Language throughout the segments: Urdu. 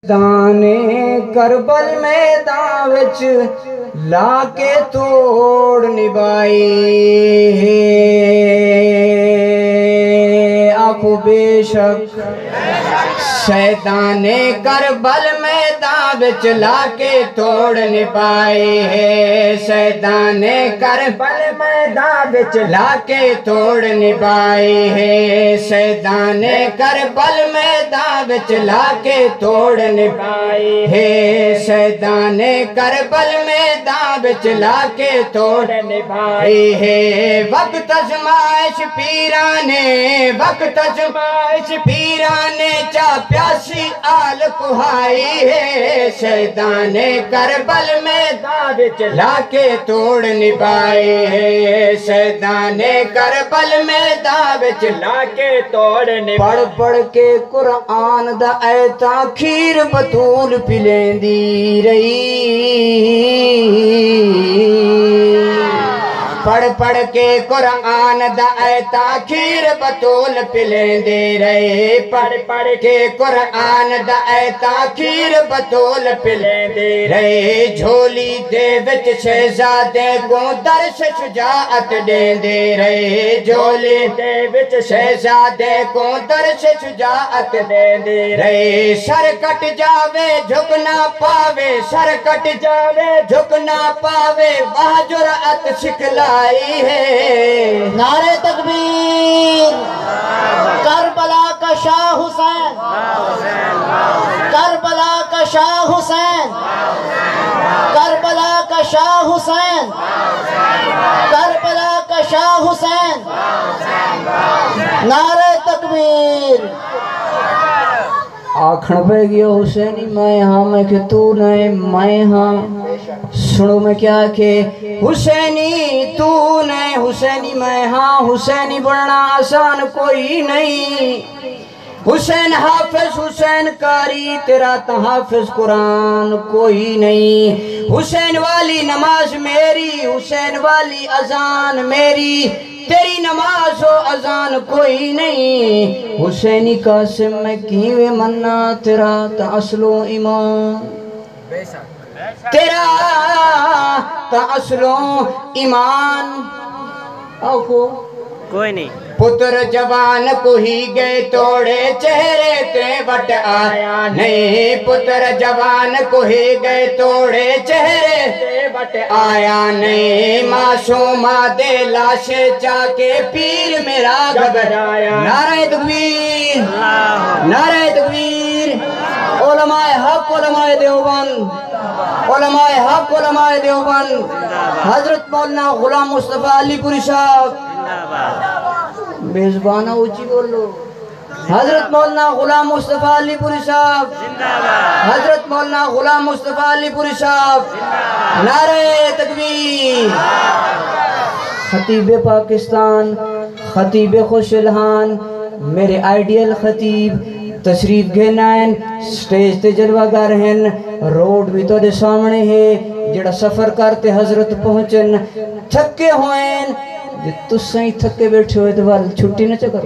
دانے کربل میدان وچ لا کے توڑ نبائی آنکھو بے شک شیطان کربل میدان وچ لا کے توڑ نبائی ہے شیطان کربل میدان وچ لا کے توڑ نبائی ہے شیطان کربل میدان وچ لا کے توڑ نبائی ہے شیطان کربل میدان وچ لا کے توڑ نبائی ہے وقت آزمائش پیرانے وقت آزمائش پیرانے چا پیاسی آل کہائی ہے شیطان کربل میدان وچ لا کے توڑ نبائی ہے شیطان کربل میدان وچ لا کے توڑ نبائی پڑھ پڑھ کے قرآن دا ایتا کھیر بطول پلیں دی رہی پڑھ پڑھ کے قرآن دا ایتا کھیر بطول پلیں دے رہے پڑھ پڑھ کے قرآن دا ایتا کھیر بطول پلیں دے رہے جھولی دے وچ شہزادے کو درش شجاعت دیں دے رہے جھولی دے وچ شہزادے کو درش شجاعت دیں دے رہے سر کٹ جاوے جھکنا پاوے سر کٹ جاوے جھکنا پاوے وہاں جرأت سکھلا نعرہ تکبیر کربلا کا شاہ حسین کربلا کا شاہ حسین کربلا کا شاہ حسین کربلا کا شاہ حسین نعرہ تکبیر آکھن پہ گیا حسینی میں ہاں میں کہ تو نہیں میں ہاں سنو میں کیا کہ حسینی تو نہیں حسینی میں ہاں حسینی بننا آسان کوئی نہیں حسین حافظ حسین قاری تیرا تحافظ قرآن کوئی نہیں حسین والی نماز میری حسین والی اذان میری تیری نماز و اذان کوئی نہیں حسینی قاسم میں کیوے مننا تیرا تاصل و ایمان تیرا تاصل و ایمان آخو کوئی نہیں پتر جوان کو ہی گئے توڑے چہرے تے وٹ آیا نہیں پتر جوان کو ہی گئے توڑے چہرے تے وٹ آیا نہیں معصومہ دے لاشے جا کے پیر میرا گھبرایا نعرہ تکبیر نعرہ تکبیر علماء حق علماء دیوبند علماء حق علماء دیوبند حضرت مولانا غلام مصطفیٰ علی پوری صاحب میزبانہ اونچی بولو حضرت مولانا غلام مصطفیٰ علی پوری صاحب حضرت مولانا غلام مصطفیٰ علی پوری صاحب نعرہ تکبیر خطیب پاکستان خطیب خوش الہان میرے آئیڈیل خطیب تشریف گھنائن سٹیج تے جلوہ گر ہیں روڈ بھی تو دے سامنے ہے جڑا سفر کرتے حضرت پہنچن تھکے ہوئیں تو سائیں تھکے بیٹھے ہوئے دوال چھٹی نہ چکر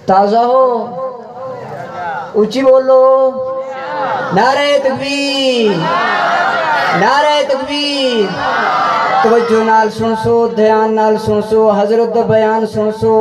تازہ ہو اونچی بولو نعرہ تکبیر نعرہ تکبیر توجہ نال سن سو دھیان نال سن سو حضرت دا بیان سن سو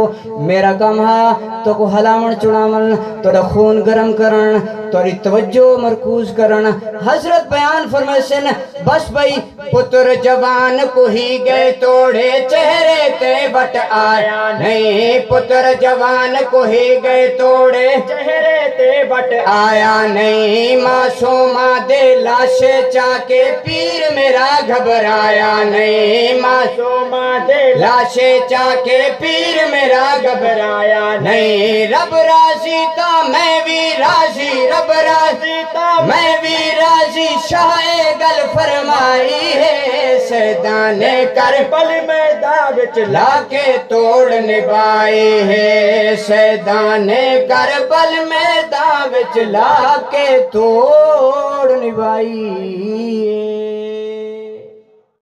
میرا کام ہا تو کو حلامن چڑامن تو دا خون گرم کرن تو ری توجہ مرکوز کرن حضرت بیان فرمیسن بس بھئی پتر جوان کو ہی گئے توڑے چہرے تے بٹ آیا نہیں پتر جوان کو ہی گئے توڑے چہرے تے بٹ آیا نہیں معصومہ دے لاشے چاکے پیر میرا گھبرایا نہیں معصومہ دے لاشے چاکے پیر میرا گھبرایا نہیں رب راضی تا میں بھی راضی رب راضی تا میں بھی راضی شاہ گل فرمائی ہے شیطان کربل میدان وچ لا کے توڑ نبائی ہے شیطان کربل میدان وچ لا کے توڑ نبائی ہے